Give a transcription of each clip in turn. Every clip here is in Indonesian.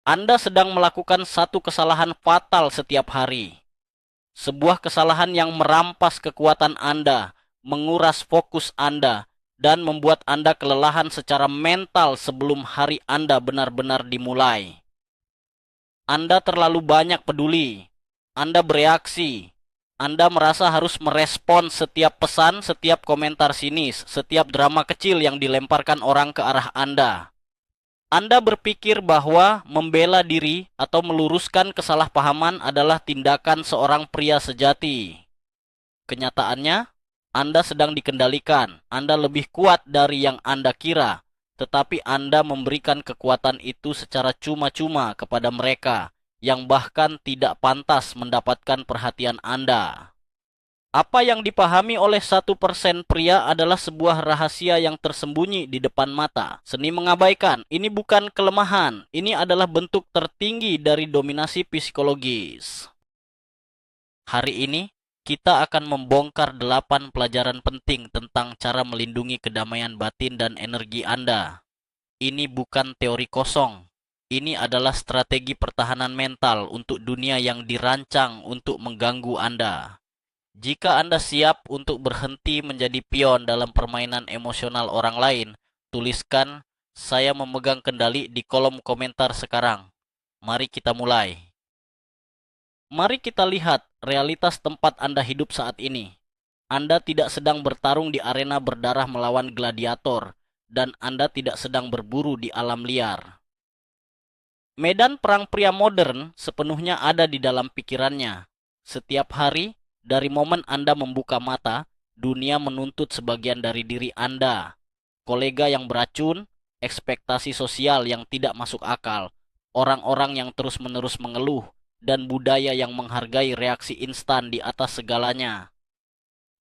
Anda sedang melakukan satu kesalahan fatal setiap hari. Sebuah kesalahan yang merampas kekuatan Anda, menguras fokus Anda, dan membuat Anda kelelahan secara mental sebelum hari Anda benar-benar dimulai. Anda terlalu banyak peduli. Anda bereaksi. Anda merasa harus merespon setiap pesan, setiap komentar sinis, setiap drama kecil yang dilemparkan orang ke arah Anda. Anda berpikir bahwa membela diri atau meluruskan kesalahpahaman adalah tindakan seorang pria sejati. Kenyataannya, Anda sedang dikendalikan. Anda lebih kuat dari yang Anda kira, tetapi Anda memberikan kekuatan itu secara cuma-cuma kepada mereka yang bahkan tidak pantas mendapatkan perhatian Anda. Apa yang dipahami oleh 1% pria adalah sebuah rahasia yang tersembunyi di depan mata. Seni mengabaikan, ini bukan kelemahan, ini adalah bentuk tertinggi dari dominasi psikologis. Hari ini, kita akan membongkar 8 pelajaran penting tentang cara melindungi kedamaian batin dan energi Anda. Ini bukan teori kosong. Ini adalah strategi pertahanan mental untuk dunia yang dirancang untuk mengganggu Anda. Jika Anda siap untuk berhenti menjadi pion dalam permainan emosional orang lain, tuliskan "Saya memegang kendali" di kolom komentar sekarang. Mari kita mulai. Mari kita lihat realitas tempat Anda hidup saat ini. Anda tidak sedang bertarung di arena berdarah melawan gladiator, dan Anda tidak sedang berburu di alam liar. Medan perang pria modern sepenuhnya ada di dalam pikirannya. Setiap hari, dari momen Anda membuka mata, dunia menuntut sebagian dari diri Anda. Kolega yang beracun, ekspektasi sosial yang tidak masuk akal, orang-orang yang terus-menerus mengeluh, dan budaya yang menghargai reaksi instan di atas segalanya.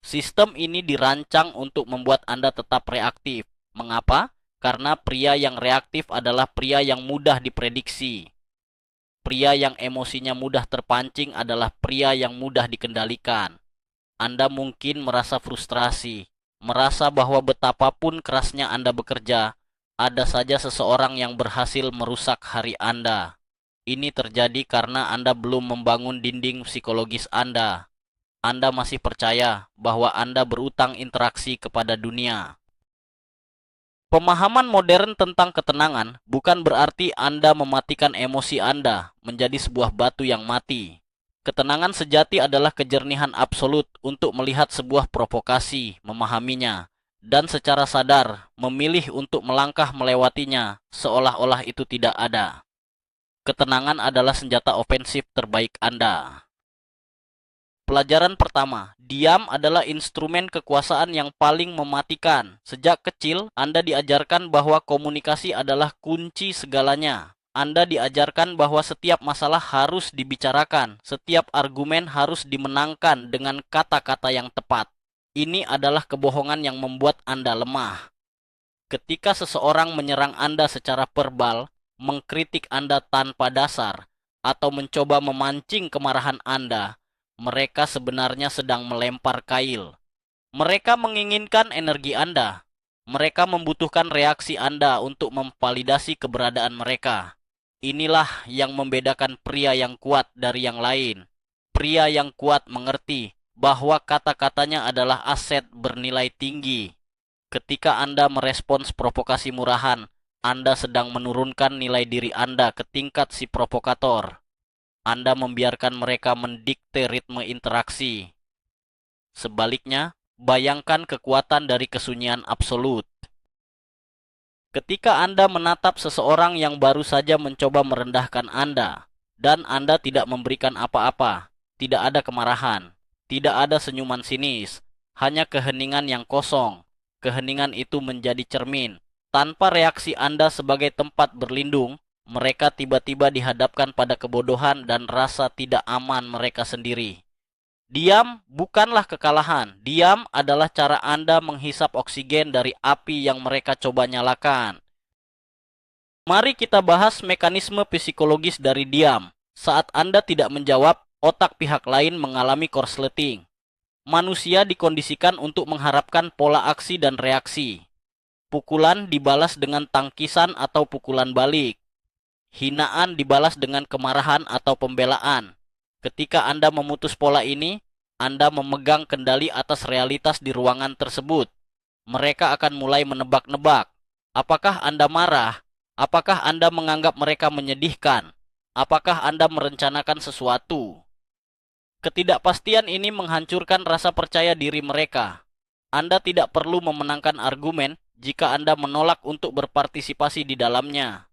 Sistem ini dirancang untuk membuat Anda tetap reaktif. Mengapa? Karena pria yang reaktif adalah pria yang mudah diprediksi. Pria yang emosinya mudah terpancing adalah pria yang mudah dikendalikan. Anda mungkin merasa frustrasi, merasa bahwa betapapun kerasnya Anda bekerja, ada saja seseorang yang berhasil merusak hari Anda. Ini terjadi karena Anda belum membangun dinding psikologis Anda. Anda masih percaya bahwa Anda berutang interaksi kepada dunia. Pemahaman modern tentang ketenangan bukan berarti Anda mematikan emosi Anda menjadi sebuah batu yang mati. Ketenangan sejati adalah kejernihan absolut untuk melihat sebuah provokasi, memahaminya, dan secara sadar memilih untuk melangkah melewatinya seolah-olah itu tidak ada. Ketenangan adalah senjata ofensif terbaik Anda. Pelajaran pertama, diam adalah instrumen kekuasaan yang paling mematikan. Sejak kecil, Anda diajarkan bahwa komunikasi adalah kunci segalanya. Anda diajarkan bahwa setiap masalah harus dibicarakan, setiap argumen harus dimenangkan dengan kata-kata yang tepat. Ini adalah kebohongan yang membuat Anda lemah. Ketika seseorang menyerang Anda secara verbal, mengkritik Anda tanpa dasar, atau mencoba memancing kemarahan Anda, mereka sebenarnya sedang melempar kail. Mereka menginginkan energi Anda. Mereka membutuhkan reaksi Anda untuk memvalidasi keberadaan mereka. Inilah yang membedakan pria yang kuat dari yang lain. Pria yang kuat mengerti bahwa kata-katanya adalah aset bernilai tinggi. Ketika Anda merespons provokasi murahan, Anda sedang menurunkan nilai diri Anda ke tingkat si provokator. Anda membiarkan mereka mendikte ritme interaksi. Sebaliknya, bayangkan kekuatan dari kesunyian absolut. Ketika Anda menatap seseorang yang baru saja mencoba merendahkan Anda, dan Anda tidak memberikan apa-apa, tidak ada kemarahan, tidak ada senyuman sinis, hanya keheningan yang kosong. Keheningan itu menjadi cermin. Tanpa reaksi Anda sebagai tempat berlindung, mereka tiba-tiba dihadapkan pada kebodohan dan rasa tidak aman mereka sendiri. Diam bukanlah kekalahan. Diam adalah cara Anda menghisap oksigen dari api yang mereka coba nyalakan. Mari kita bahas mekanisme psikologis dari diam. Saat Anda tidak menjawab, otak pihak lain mengalami korsleting. Manusia dikondisikan untuk mengharapkan pola aksi dan reaksi. Pukulan dibalas dengan tangkisan atau pukulan balik. Hinaan dibalas dengan kemarahan atau pembelaan. Ketika Anda memutus pola ini, Anda memegang kendali atas realitas di ruangan tersebut. Mereka akan mulai menebak-nebak. Apakah Anda marah? Apakah Anda menganggap mereka menyedihkan? Apakah Anda merencanakan sesuatu? Ketidakpastian ini menghancurkan rasa percaya diri mereka. Anda tidak perlu memenangkan argumen jika Anda menolak untuk berpartisipasi di dalamnya.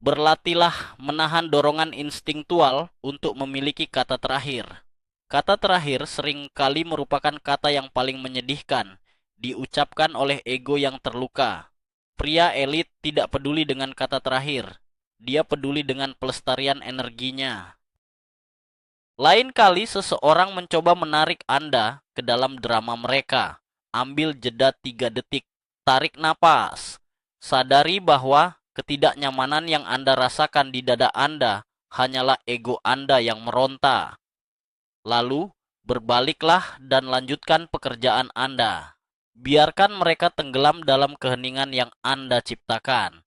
Berlatihlah menahan dorongan instingtual untuk memiliki kata terakhir. Kata terakhir seringkali merupakan kata yang paling menyedihkan, diucapkan oleh ego yang terluka. Pria elit tidak peduli dengan kata terakhir. Dia peduli dengan pelestarian energinya. Lain kali seseorang mencoba menarik Anda ke dalam drama mereka. Ambil jeda 3 detik. Tarik napas. Sadari bahwa ketidaknyamanan yang Anda rasakan di dada Anda hanyalah ego Anda yang meronta. Lalu, berbaliklah dan lanjutkan pekerjaan Anda. Biarkan mereka tenggelam dalam keheningan yang Anda ciptakan.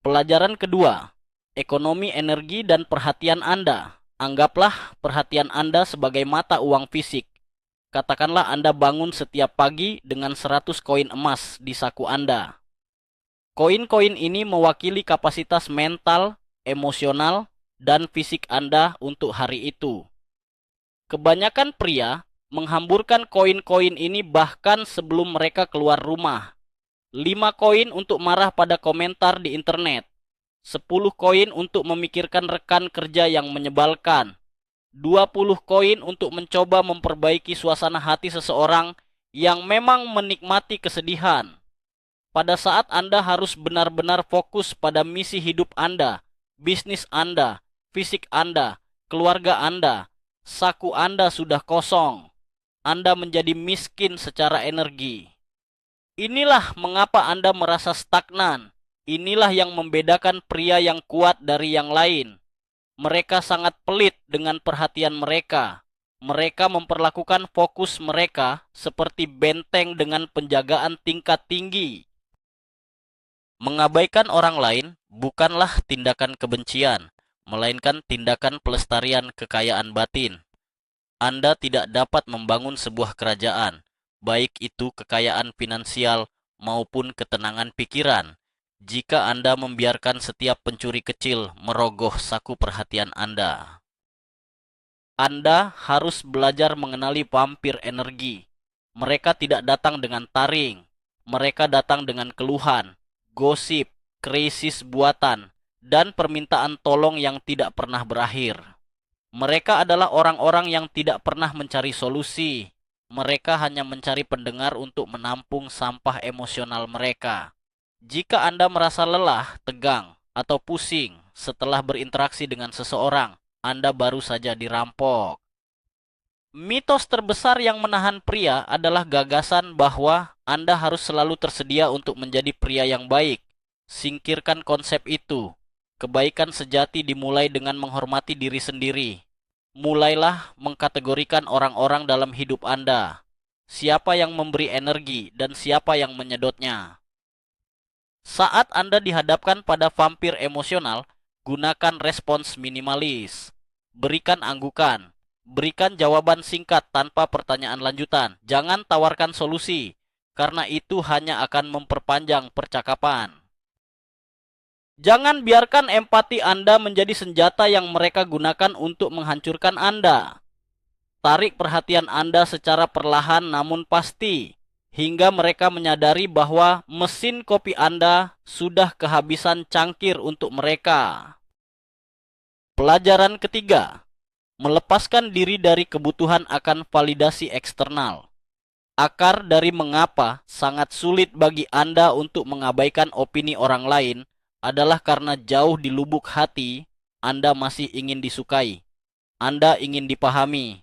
Pelajaran kedua, ekonomi energi dan perhatian Anda. Anggaplah perhatian Anda sebagai mata uang fisik. Katakanlah Anda bangun setiap pagi dengan 100 koin emas di saku Anda. Koin-koin ini mewakili kapasitas mental, emosional, dan fisik Anda untuk hari itu. Kebanyakan pria menghamburkan koin-koin ini bahkan sebelum mereka keluar rumah. 5 koin untuk marah pada komentar di internet. 10 koin untuk memikirkan rekan kerja yang menyebalkan. 20 koin untuk mencoba memperbaiki suasana hati seseorang yang memang menikmati kesedihan. Pada saat Anda harus benar-benar fokus pada misi hidup Anda, bisnis Anda, fisik Anda, keluarga Anda, saku Anda sudah kosong. Anda menjadi miskin secara energi. Inilah mengapa Anda merasa stagnan. Inilah yang membedakan pria yang kuat dari yang lain. Mereka sangat pelit dengan perhatian mereka. Mereka memperlakukan fokus mereka seperti benteng dengan penjagaan tingkat tinggi. Mengabaikan orang lain bukanlah tindakan kebencian, melainkan tindakan pelestarian kekayaan batin. Anda tidak dapat membangun sebuah kerajaan, baik itu kekayaan finansial maupun ketenangan pikiran, jika Anda membiarkan setiap pencuri kecil merogoh saku perhatian Anda. Anda harus belajar mengenali vampir energi. Mereka tidak datang dengan taring. Mereka datang dengan keluhan, gosip, krisis buatan, dan permintaan tolong yang tidak pernah berakhir. Mereka adalah orang-orang yang tidak pernah mencari solusi. Mereka hanya mencari pendengar untuk menampung sampah emosional mereka. Jika Anda merasa lelah, tegang, atau pusing setelah berinteraksi dengan seseorang, Anda baru saja dirampok. Mitos terbesar yang menahan pria adalah gagasan bahwa Anda harus selalu tersedia untuk menjadi pria yang baik. Singkirkan konsep itu. Kebaikan sejati dimulai dengan menghormati diri sendiri. Mulailah mengkategorikan orang-orang dalam hidup Anda. Siapa yang memberi energi dan siapa yang menyedotnya. Saat Anda dihadapkan pada vampir emosional, gunakan respons minimalis. Berikan anggukan. Berikan jawaban singkat tanpa pertanyaan lanjutan. Jangan tawarkan solusi, karena itu hanya akan memperpanjang percakapan. Jangan biarkan empati Anda menjadi senjata yang mereka gunakan untuk menghancurkan Anda. Tarik perhatian Anda secara perlahan namun pasti, hingga mereka menyadari bahwa mesin kopi Anda sudah kehabisan cangkir untuk mereka. Pelajaran ketiga, melepaskan diri dari kebutuhan akan validasi eksternal. Akar dari mengapa sangat sulit bagi Anda untuk mengabaikan opini orang lain adalah karena jauh di lubuk hati Anda masih ingin disukai. Anda ingin dipahami.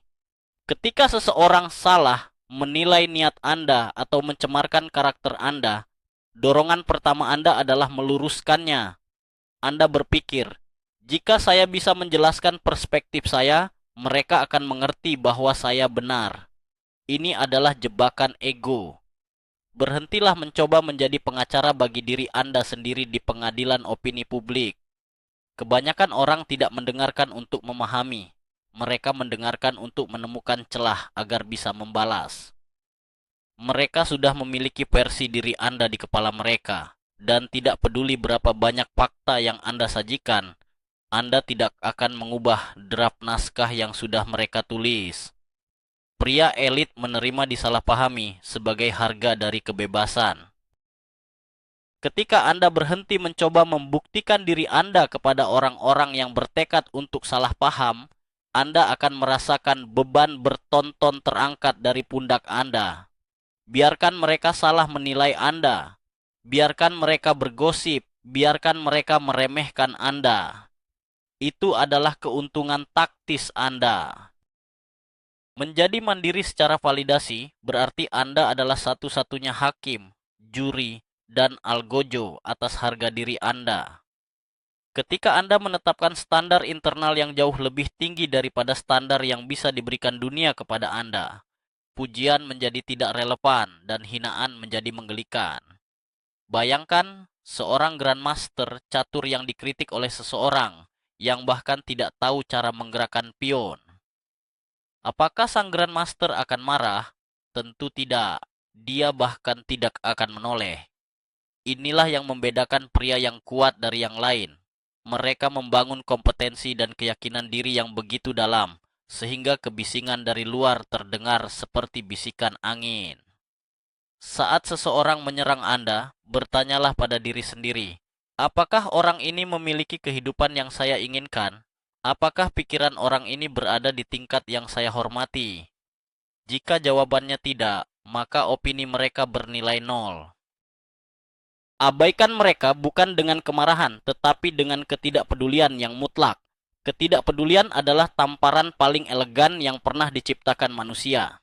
Ketika seseorang salah menilai niat Anda atau mencemarkan karakter Anda, dorongan pertama Anda adalah meluruskannya. Anda berpikir, jika saya bisa menjelaskan perspektif saya, mereka akan mengerti bahwa saya benar. Ini adalah jebakan ego. Berhentilah mencoba menjadi pengacara bagi diri Anda sendiri di pengadilan opini publik. Kebanyakan orang tidak mendengarkan untuk memahami. Mereka mendengarkan untuk menemukan celah agar bisa membalas. Mereka sudah memiliki versi diri Anda di kepala mereka, dan tidak peduli berapa banyak fakta yang Anda sajikan, Anda tidak akan mengubah draft naskah yang sudah mereka tulis. Pria elit menerima disalahpahami sebagai harga dari kebebasan. Ketika Anda berhenti mencoba membuktikan diri Anda kepada orang-orang yang bertekad untuk salah paham, Anda akan merasakan beban bertonton terangkat dari pundak Anda. Biarkan mereka salah menilai Anda. Biarkan mereka bergosip. Biarkan mereka meremehkan Anda. Itu adalah keuntungan taktis Anda. Menjadi mandiri secara validasi berarti Anda adalah satu-satunya hakim, juri, dan algojo atas harga diri Anda. Ketika Anda menetapkan standar internal yang jauh lebih tinggi daripada standar yang bisa diberikan dunia kepada Anda, pujian menjadi tidak relevan dan hinaan menjadi menggelikan. Bayangkan seorang grandmaster catur yang dikritik oleh seseorang yang bahkan tidak tahu cara menggerakkan pion. Apakah sang grandmaster akan marah? Tentu tidak. Dia bahkan tidak akan menoleh. Inilah yang membedakan pria yang kuat dari yang lain. Mereka membangun kompetensi dan keyakinan diri yang begitu dalam, sehingga kebisingan dari luar terdengar seperti bisikan angin. Saat seseorang menyerang Anda, bertanyalah pada diri sendiri, apakah orang ini memiliki kehidupan yang saya inginkan? Apakah pikiran orang ini berada di tingkat yang saya hormati? Jika jawabannya tidak, maka opini mereka bernilai 0. Abaikan mereka bukan dengan kemarahan, tetapi dengan ketidakpedulian yang mutlak. Ketidakpedulian adalah tamparan paling elegan yang pernah diciptakan manusia.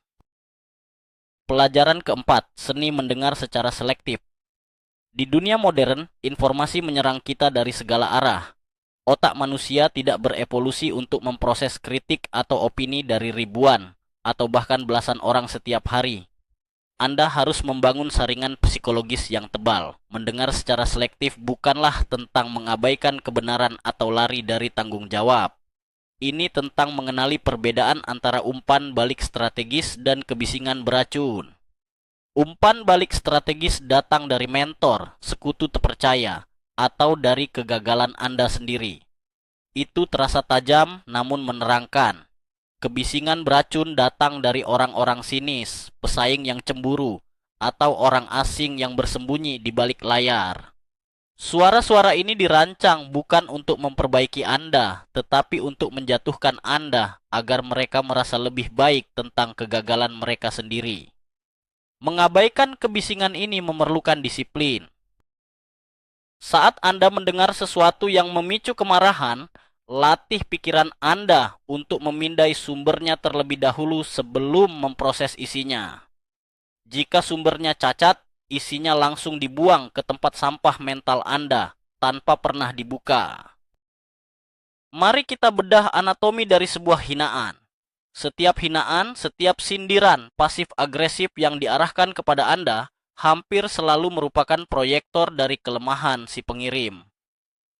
Pelajaran keempat, seni mendengar secara selektif. Di dunia modern, informasi menyerang kita dari segala arah. Otak manusia tidak berevolusi untuk memproses kritik atau opini dari ribuan atau bahkan belasan orang setiap hari. Anda harus membangun saringan psikologis yang tebal. Mendengar secara selektif bukanlah tentang mengabaikan kebenaran atau lari dari tanggung jawab. Ini tentang mengenali perbedaan antara umpan balik strategis dan kebisingan beracun. Umpan balik strategis datang dari mentor, sekutu terpercaya, atau dari kegagalan Anda sendiri. Itu terasa tajam namun menerangkan. Kebisingan beracun datang dari orang-orang sinis, pesaing yang cemburu, atau orang asing yang bersembunyi di balik layar. Suara-suara ini dirancang bukan untuk memperbaiki Anda, tetapi untuk menjatuhkan Anda agar mereka merasa lebih baik tentang kegagalan mereka sendiri. Mengabaikan kebisingan ini memerlukan disiplin. Saat Anda mendengar sesuatu yang memicu kemarahan, latih pikiran Anda untuk memindai sumbernya terlebih dahulu sebelum memproses isinya. Jika sumbernya cacat, isinya langsung dibuang ke tempat sampah mental Anda tanpa pernah dibuka. Mari kita bedah anatomi dari sebuah hinaan. Setiap hinaan, setiap sindiran pasif-agresif yang diarahkan kepada Anda hampir selalu merupakan proyektor dari kelemahan si pengirim.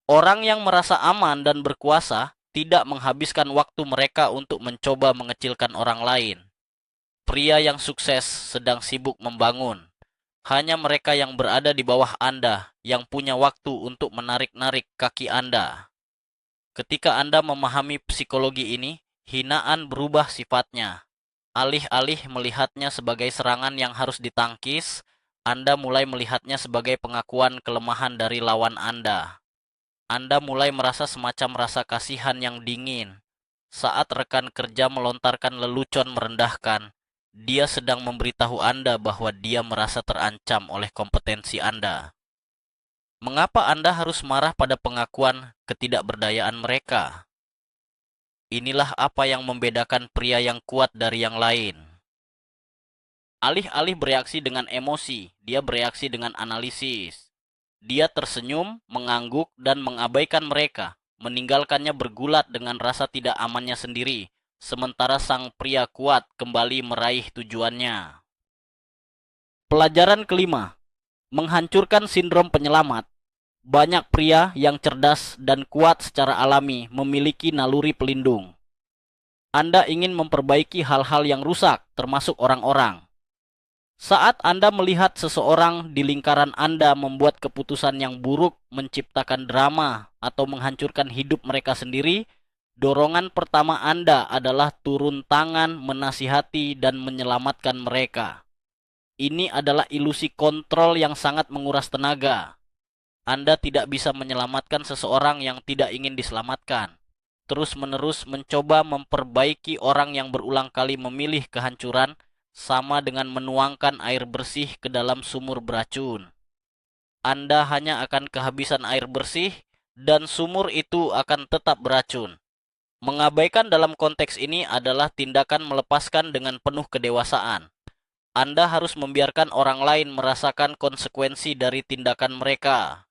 Orang yang merasa aman dan berkuasa tidak menghabiskan waktu mereka untuk mencoba mengecilkan orang lain. Pria yang sukses sedang sibuk membangun. Hanya mereka yang berada di bawah Anda yang punya waktu untuk menarik-narik kaki Anda. Ketika Anda memahami psikologi ini, hinaan berubah sifatnya. Alih-alih melihatnya sebagai serangan yang harus ditangkis, Anda mulai melihatnya sebagai pengakuan kelemahan dari lawan Anda. Anda mulai merasa semacam rasa kasihan yang dingin. Saat rekan kerja melontarkan lelucon merendahkan, dia sedang memberitahu Anda bahwa dia merasa terancam oleh kompetensi Anda. Mengapa Anda harus marah pada pengakuan ketidakberdayaan mereka? Inilah apa yang membedakan pria yang kuat dari yang lain. Alih-alih bereaksi dengan emosi, dia bereaksi dengan analisis. Dia tersenyum, mengangguk, dan mengabaikan mereka, meninggalkannya bergulat dengan rasa tidak amannya sendiri, sementara sang pria kuat kembali meraih tujuannya. Pelajaran kelima, menghancurkan sindrom penyelamat. Banyak pria yang cerdas dan kuat secara alami memiliki naluri pelindung. Anda ingin memperbaiki hal-hal yang rusak, termasuk orang-orang. Saat Anda melihat seseorang di lingkaran Anda membuat keputusan yang buruk, menciptakan drama, atau menghancurkan hidup mereka sendiri, dorongan pertama Anda adalah turun tangan, menasihati, dan menyelamatkan mereka. Ini adalah ilusi kontrol yang sangat menguras tenaga. Anda tidak bisa menyelamatkan seseorang yang tidak ingin diselamatkan. Terus-menerus mencoba memperbaiki orang yang berulang kali memilih kehancuran sama dengan menuangkan air bersih ke dalam sumur beracun. Anda hanya akan kehabisan air bersih dan sumur itu akan tetap beracun. Mengabaikan dalam konteks ini adalah tindakan melepaskan dengan penuh kedewasaan. Anda harus membiarkan orang lain merasakan konsekuensi dari tindakan mereka.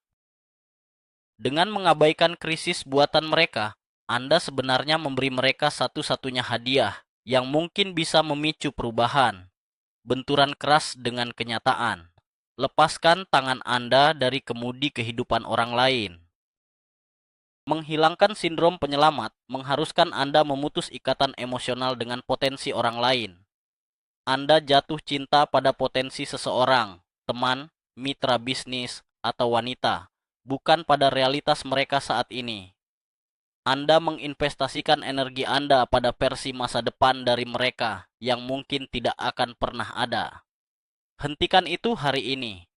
Dengan mengabaikan krisis buatan mereka, Anda sebenarnya memberi mereka satu-satunya hadiah yang mungkin bisa memicu perubahan. Benturan keras dengan kenyataan. Lepaskan tangan Anda dari kemudi kehidupan orang lain. Menghilangkan sindrom penyelamat mengharuskan Anda memutus ikatan emosional dengan potensi orang lain. Anda jatuh cinta pada potensi seseorang, teman, mitra bisnis, atau wanita, bukan pada realitas mereka saat ini. Anda menginvestasikan energi Anda pada versi masa depan dari mereka yang mungkin tidak akan pernah ada. Hentikan itu hari ini.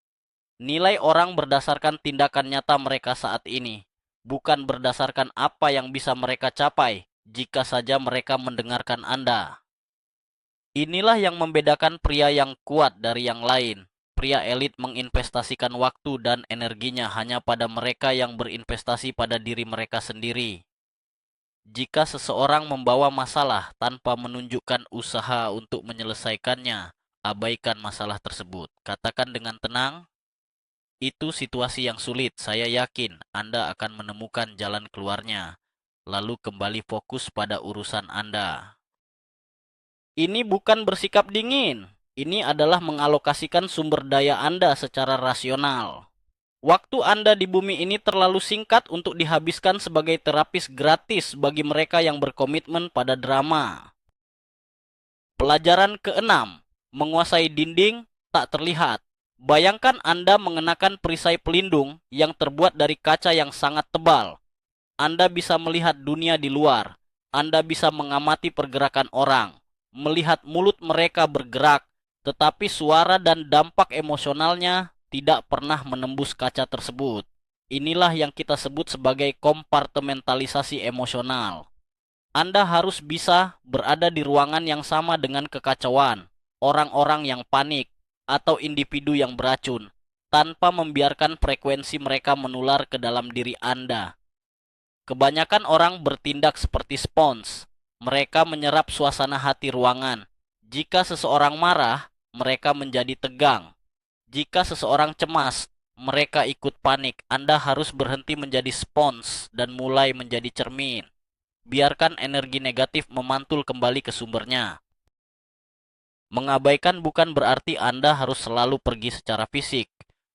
Nilai orang berdasarkan tindakan nyata mereka saat ini, bukan berdasarkan apa yang bisa mereka capai jika saja mereka mendengarkan Anda. Inilah yang membedakan pria yang kuat dari yang lain. Pria elit menginvestasikan waktu dan energinya hanya pada mereka yang berinvestasi pada diri mereka sendiri. Jika seseorang membawa masalah tanpa menunjukkan usaha untuk menyelesaikannya, abaikan masalah tersebut. Katakan dengan tenang, itu situasi yang sulit. Saya yakin Anda akan menemukan jalan keluarnya. Lalu kembali fokus pada urusan Anda. Ini bukan bersikap dingin. Ini adalah mengalokasikan sumber daya Anda secara rasional. Waktu Anda di bumi ini terlalu singkat untuk dihabiskan sebagai terapis gratis bagi mereka yang berkomitmen pada drama. Pelajaran keenam, menguasai dinding tak terlihat. Bayangkan Anda mengenakan perisai pelindung yang terbuat dari kaca yang sangat tebal. Anda bisa melihat dunia di luar. Anda bisa mengamati pergerakan orang, melihat mulut mereka bergerak, tetapi suara dan dampak emosionalnya tidak pernah menembus kaca tersebut. Inilah yang kita sebut sebagai kompartementalisasi emosional. Anda harus bisa berada di ruangan yang sama dengan kekacauan, orang-orang yang panik, atau individu yang beracun, tanpa membiarkan frekuensi mereka menular ke dalam diri Anda. Kebanyakan orang bertindak seperti spons. Mereka menyerap suasana hati ruangan. Jika seseorang marah, mereka menjadi tegang. Jika seseorang cemas, mereka ikut panik. Anda harus berhenti menjadi spons dan mulai menjadi cermin. Biarkan energi negatif memantul kembali ke sumbernya. Mengabaikan bukan berarti Anda harus selalu pergi secara fisik.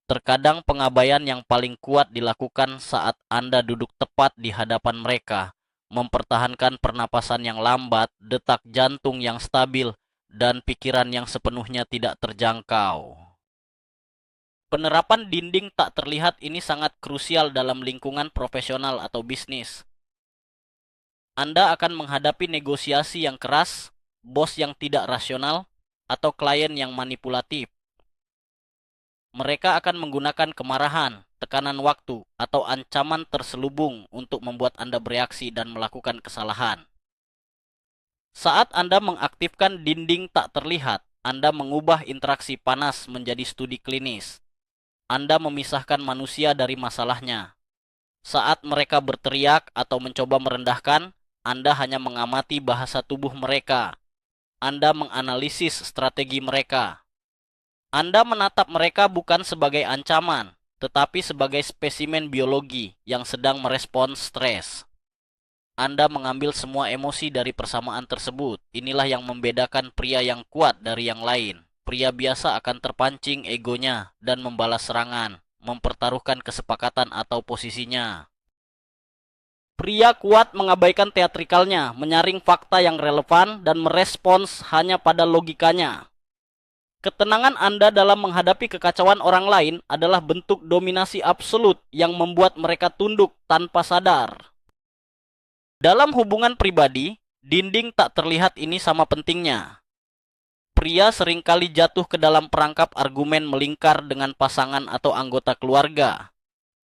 Terkadang pengabaian yang paling kuat dilakukan saat Anda duduk tepat di hadapan mereka, mempertahankan pernapasan yang lambat, detak jantung yang stabil, dan pikiran yang sepenuhnya tidak terjangkau. Penerapan dinding tak terlihat ini sangat krusial dalam lingkungan profesional atau bisnis. Anda akan menghadapi negosiasi yang keras, bos yang tidak rasional, atau klien yang manipulatif. Mereka akan menggunakan kemarahan, tekanan waktu, atau ancaman terselubung untuk membuat Anda bereaksi dan melakukan kesalahan. Saat Anda mengaktifkan dinding tak terlihat, Anda mengubah interaksi panas menjadi studi klinis. Anda memisahkan manusia dari masalahnya. Saat mereka berteriak atau mencoba merendahkan, Anda hanya mengamati bahasa tubuh mereka. Anda menganalisis strategi mereka. Anda menatap mereka bukan sebagai ancaman, tetapi sebagai spesimen biologi yang sedang merespons stres. Anda mengambil semua emosi dari persamaan tersebut. Inilah yang membedakan pria yang kuat dari yang lain. pria biasa akan terpancing egonya dan membalas serangan, mempertaruhkan kesepakatan atau posisinya. Pria kuat mengabaikan teatrikalnya, menyaring fakta yang relevan, dan merespons hanya pada logikanya. Ketenangan Anda dalam menghadapi kekacauan orang lain adalah bentuk dominasi absolut yang membuat mereka tunduk tanpa sadar. Dalam hubungan pribadi, dinding tak terlihat ini sama pentingnya. Pria seringkali jatuh ke dalam perangkap argumen melingkar dengan pasangan atau anggota keluarga.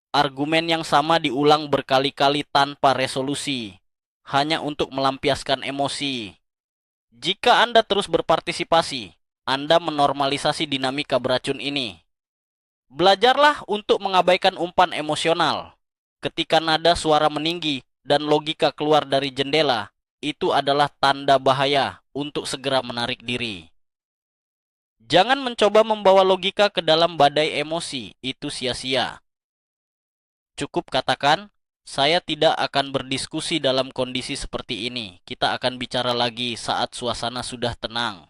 Argumen yang sama diulang berkali-kali tanpa resolusi, hanya untuk melampiaskan emosi. Jika Anda terus berpartisipasi, Anda menormalisasi dinamika beracun ini. Belajarlah untuk mengabaikan umpan emosional. Ketika nada suara meninggi dan logika keluar dari jendela, itu adalah tanda bahaya untuk segera menarik diri. Jangan mencoba membawa logika ke dalam badai emosi, itu sia-sia. Cukup katakan, saya tidak akan berdiskusi dalam kondisi seperti ini. Kita akan bicara lagi saat suasana sudah tenang.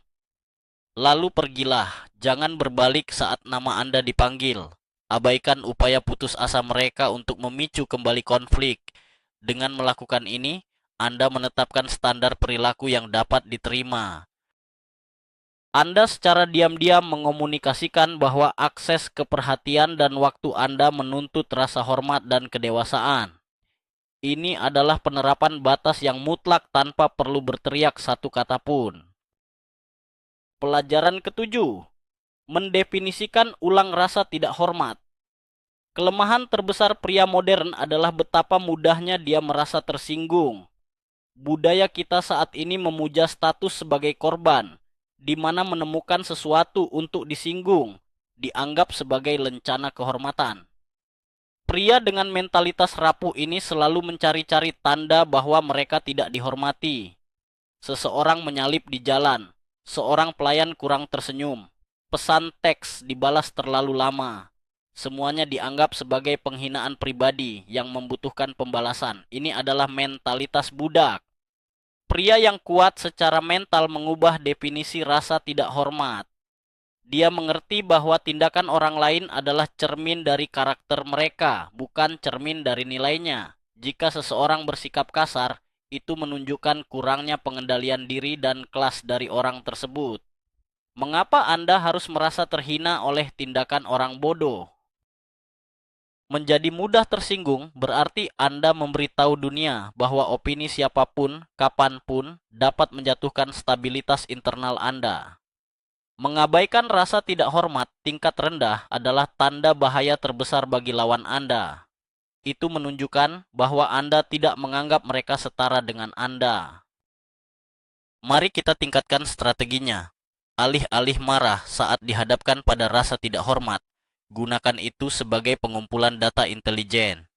Lalu pergilah, jangan berbalik saat nama Anda dipanggil. Abaikan upaya putus asa mereka untuk memicu kembali konflik. Dengan melakukan ini, Anda menetapkan standar perilaku yang dapat diterima. Anda secara diam-diam mengomunikasikan bahwa akses ke perhatian dan waktu Anda menuntut rasa hormat dan kedewasaan. Ini adalah penerapan batas yang mutlak tanpa perlu berteriak satu kata pun. Pelajaran ketujuh, mendefinisikan ulang rasa tidak hormat. Kelemahan terbesar pria modern adalah betapa mudahnya dia merasa tersinggung. Budaya kita saat ini memuja status sebagai korban, di mana menemukan sesuatu untuk disinggung dianggap sebagai lencana kehormatan. Pria dengan mentalitas rapuh ini selalu mencari-cari tanda bahwa mereka tidak dihormati. Seseorang menyalip di jalan, seorang pelayan kurang tersenyum, pesan teks dibalas terlalu lama. Semuanya dianggap sebagai penghinaan pribadi yang membutuhkan pembalasan. Ini adalah mentalitas budak. Pria yang kuat secara mental mengubah definisi rasa tidak hormat. Dia mengerti bahwa tindakan orang lain adalah cermin dari karakter mereka, bukan cermin dari nilainya. Jika seseorang bersikap kasar, itu menunjukkan kurangnya pengendalian diri dan kelas dari orang tersebut. Mengapa Anda harus merasa terhina oleh tindakan orang bodoh? Menjadi mudah tersinggung berarti Anda memberitahu dunia bahwa opini siapapun, kapanpun, dapat menjatuhkan stabilitas internal Anda. Mengabaikan rasa tidak hormat tingkat rendah adalah tanda bahaya terbesar bagi lawan Anda. Itu menunjukkan bahwa Anda tidak menganggap mereka setara dengan Anda. Mari kita tingkatkan strateginya. Alih-alih marah saat dihadapkan pada rasa tidak hormat, gunakan itu sebagai pengumpulan data intelijen.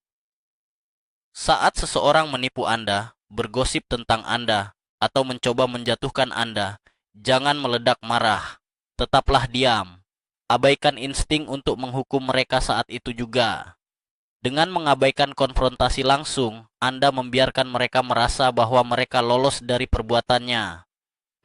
Saat seseorang menipu Anda, bergosip tentang Anda, atau mencoba menjatuhkan Anda, jangan meledak marah. Tetaplah diam. Abaikan insting untuk menghukum mereka saat itu juga. Dengan mengabaikan konfrontasi langsung, Anda membiarkan mereka merasa bahwa mereka lolos dari perbuatannya.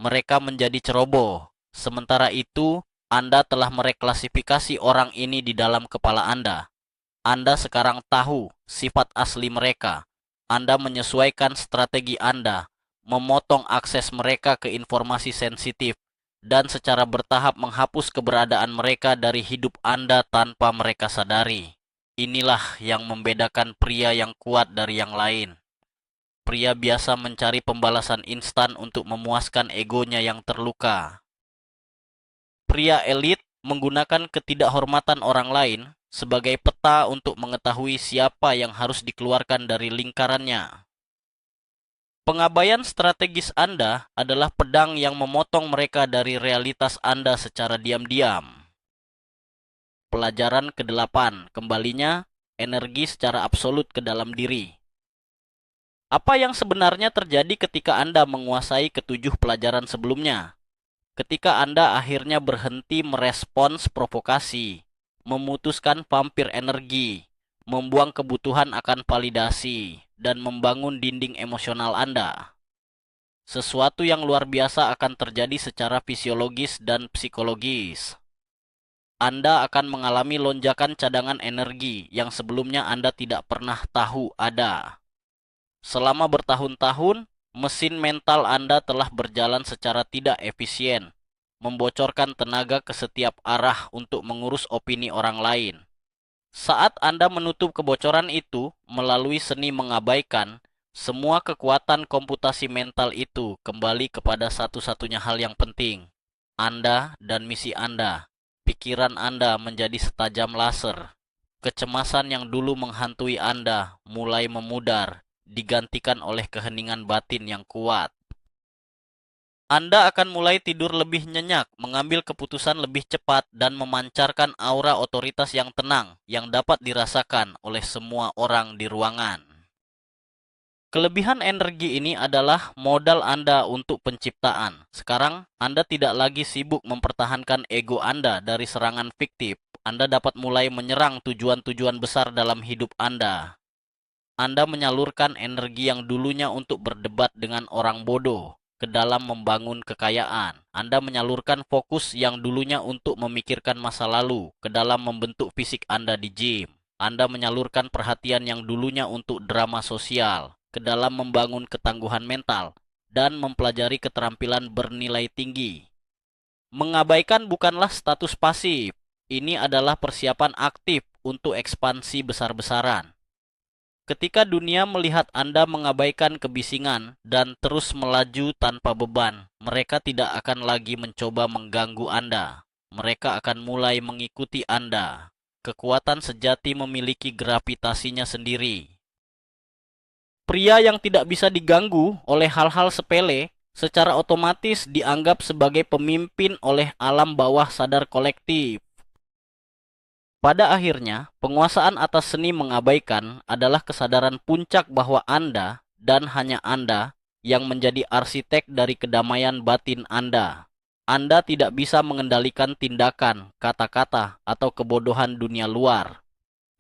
Mereka menjadi ceroboh. Sementara itu, Anda telah mereklasifikasi orang ini di dalam kepala Anda. Anda sekarang tahu sifat asli mereka. Anda menyesuaikan strategi Anda, memotong akses mereka ke informasi sensitif, dan secara bertahap menghapus keberadaan mereka dari hidup Anda tanpa mereka sadari. Inilah yang membedakan pria yang kuat dari yang lain. Pria biasa mencari pembalasan instan untuk memuaskan egonya yang terluka. Pria elit menggunakan ketidakhormatan orang lain sebagai peta untuk mengetahui siapa yang harus dikeluarkan dari lingkarannya. Pengabaian strategis Anda adalah pedang yang memotong mereka dari realitas Anda secara diam-diam. Pelajaran ke-8, kembalinya energi secara absolut ke dalam diri. Apa yang sebenarnya terjadi ketika Anda menguasai ketujuh pelajaran sebelumnya? Ketika Anda akhirnya berhenti merespons provokasi, memutuskan vampir energi, membuang kebutuhan akan validasi, dan membangun dinding emosional Anda. Sesuatu yang luar biasa akan terjadi secara fisiologis dan psikologis. Anda akan mengalami lonjakan cadangan energi yang sebelumnya Anda tidak pernah tahu ada. Selama bertahun-tahun, mesin mental Anda telah berjalan secara tidak efisien, membocorkan tenaga ke setiap arah untuk mengurus opini orang lain. Saat Anda menutup kebocoran itu melalui seni mengabaikan, semua kekuatan komputasi mental itu kembali kepada satu-satunya hal yang penting, Anda dan misi Anda. Pikiran Anda menjadi setajam laser. Kecemasan yang dulu menghantui Anda mulai memudar, digantikan oleh keheningan batin yang kuat. Anda akan mulai tidur lebih nyenyak, mengambil keputusan lebih cepat, dan memancarkan aura otoritas yang tenang yang dapat dirasakan oleh semua orang di ruangan. Kelebihan energi ini adalah modal Anda untuk penciptaan. Sekarang, Anda tidak lagi sibuk mempertahankan ego Anda dari serangan fiktif. Anda dapat mulai menyerang tujuan-tujuan besar dalam hidup Anda. Anda menyalurkan energi yang dulunya untuk berdebat dengan orang bodoh ke dalam membangun kekayaan. Anda menyalurkan fokus yang dulunya untuk memikirkan masa lalu ke dalam membentuk fisik Anda di gym. Anda menyalurkan perhatian yang dulunya untuk drama sosial ke dalam membangun ketangguhan mental dan mempelajari keterampilan bernilai tinggi. Mengabaikan bukanlah status pasif. Ini adalah persiapan aktif untuk ekspansi besar-besaran. Ketika dunia melihat Anda mengabaikan kebisingan dan terus melaju tanpa beban, mereka tidak akan lagi mencoba mengganggu Anda. Mereka akan mulai mengikuti Anda. Kekuatan sejati memiliki gravitasinya sendiri. Pria yang tidak bisa diganggu oleh hal-hal sepele secara otomatis dianggap sebagai pemimpin oleh alam bawah sadar kolektif. Pada akhirnya, penguasaan atas seni mengabaikan adalah kesadaran puncak bahwa Anda dan hanya Anda yang menjadi arsitek dari kedamaian batin Anda. Anda tidak bisa mengendalikan tindakan, kata-kata, atau kebodohan dunia luar.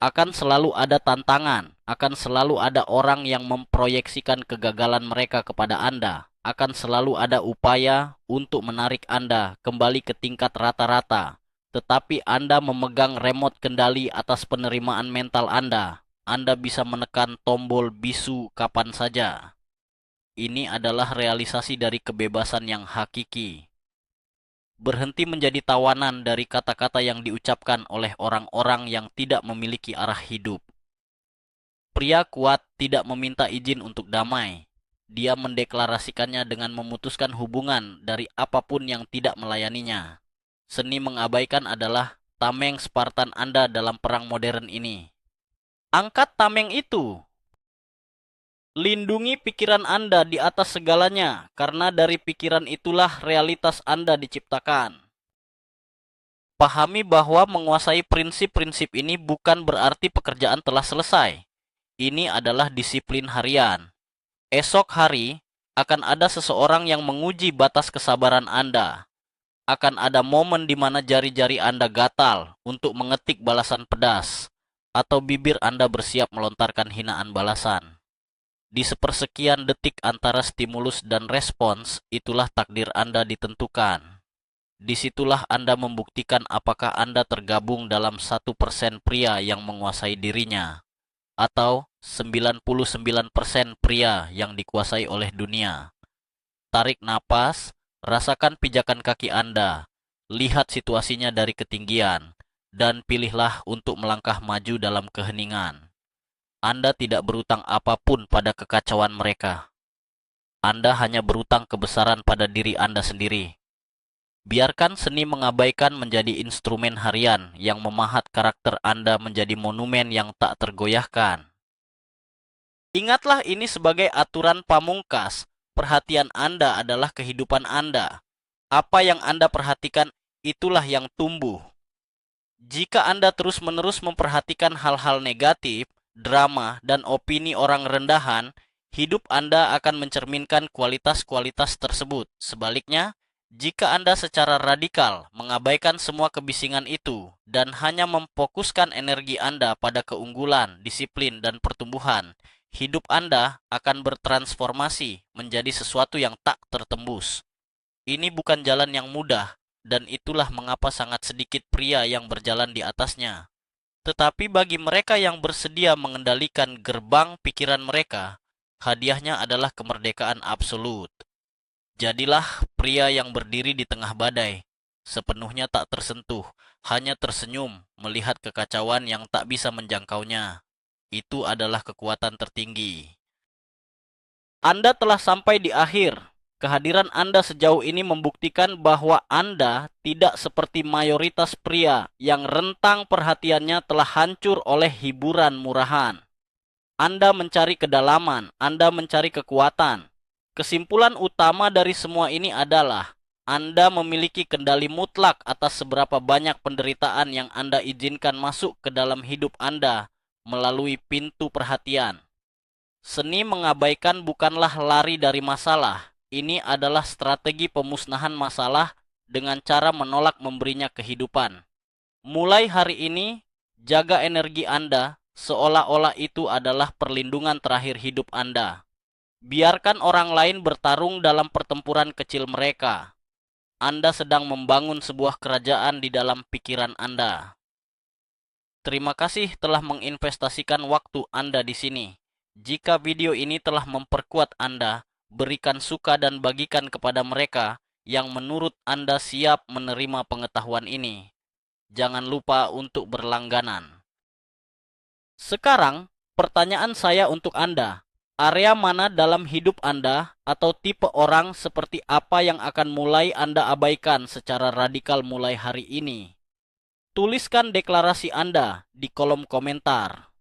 Akan selalu ada tantangan, akan selalu ada orang yang memproyeksikan kegagalan mereka kepada Anda, akan selalu ada upaya untuk menarik Anda kembali ke tingkat rata-rata. Tetapi Anda memegang remote kendali atas penerimaan mental Anda. Anda bisa menekan tombol bisu kapan saja. Ini adalah realisasi dari kebebasan yang hakiki. Berhenti menjadi tawanan dari kata-kata yang diucapkan oleh orang-orang yang tidak memiliki arah hidup. Pria kuat tidak meminta izin untuk damai. Dia mendeklarasikannya dengan memutuskan hubungan dari apapun yang tidak melayaninya. Seni mengabaikan adalah tameng Spartan Anda dalam perang modern ini. Angkat tameng itu. Lindungi pikiran Anda di atas segalanya, karena dari pikiran itulah realitas Anda diciptakan. Pahami bahwa menguasai prinsip-prinsip ini bukan berarti pekerjaan telah selesai. Ini adalah disiplin harian. Esok hari akan ada seseorang yang menguji batas kesabaran Anda. Akan ada momen di mana jari-jari Anda gatal untuk mengetik balasan pedas, atau bibir Anda bersiap melontarkan hinaan balasan. Di sepersekian detik antara stimulus dan respons, itulah takdir Anda ditentukan. Disitulah Anda membuktikan apakah Anda tergabung dalam 1% pria yang menguasai dirinya, atau 99% pria yang dikuasai oleh dunia. Tarik napas, rasakan pijakan kaki Anda, lihat situasinya dari ketinggian, dan pilihlah untuk melangkah maju dalam keheningan. Anda tidak berutang apapun pada kekacauan mereka. Anda hanya berutang kebesaran pada diri Anda sendiri. Biarkan seni mengabaikan menjadi instrumen harian yang memahat karakter Anda menjadi monumen yang tak tergoyahkan. Ingatlah ini sebagai aturan pamungkas. Perhatian Anda adalah kehidupan Anda. Apa yang Anda perhatikan, itulah yang tumbuh. Jika Anda terus-menerus memperhatikan hal-hal negatif, drama, dan opini orang rendahan, hidup Anda akan mencerminkan kualitas-kualitas tersebut. Sebaliknya, jika Anda secara radikal mengabaikan semua kebisingan itu dan hanya memfokuskan energi Anda pada keunggulan, disiplin, dan pertumbuhan, hidup Anda akan bertransformasi menjadi sesuatu yang tak tertembus. Ini bukan jalan yang mudah, dan itulah mengapa sangat sedikit pria yang berjalan di atasnya. Tetapi bagi mereka yang bersedia mengendalikan gerbang pikiran mereka, hadiahnya adalah kemerdekaan absolut. Jadilah pria yang berdiri di tengah badai, sepenuhnya tak tersentuh, hanya tersenyum melihat kekacauan yang tak bisa menjangkaunya. Itu adalah kekuatan tertinggi. Anda telah sampai di akhir. Kehadiran Anda sejauh ini membuktikan bahwa Anda tidak seperti mayoritas pria yang rentang perhatiannya telah hancur oleh hiburan murahan. Anda mencari kedalaman, Anda mencari kekuatan. Kesimpulan utama dari semua ini adalah Anda memiliki kendali mutlak atas seberapa banyak penderitaan yang Anda izinkan masuk ke dalam hidup Anda melalui pintu perhatian. Seni mengabaikan bukanlah lari dari masalah. Ini adalah strategi pemusnahan masalah dengan cara menolak memberinya kehidupan. Mulai hari ini, jaga energi Anda seolah-olah itu adalah perlindungan terakhir hidup Anda. Biarkan orang lain bertarung dalam pertempuran kecil mereka. Anda sedang membangun sebuah kerajaan di dalam pikiran Anda. Terima kasih telah menginvestasikan waktu Anda di sini. Jika video ini telah memperkuat Anda, berikan suka dan bagikan kepada mereka yang menurut Anda siap menerima pengetahuan ini. Jangan lupa untuk berlangganan. Sekarang, pertanyaan saya untuk Anda. Area mana dalam hidup Anda atau tipe orang seperti apa yang akan mulai Anda abaikan secara radikal mulai hari ini? Tuliskan deklarasi Anda di kolom komentar.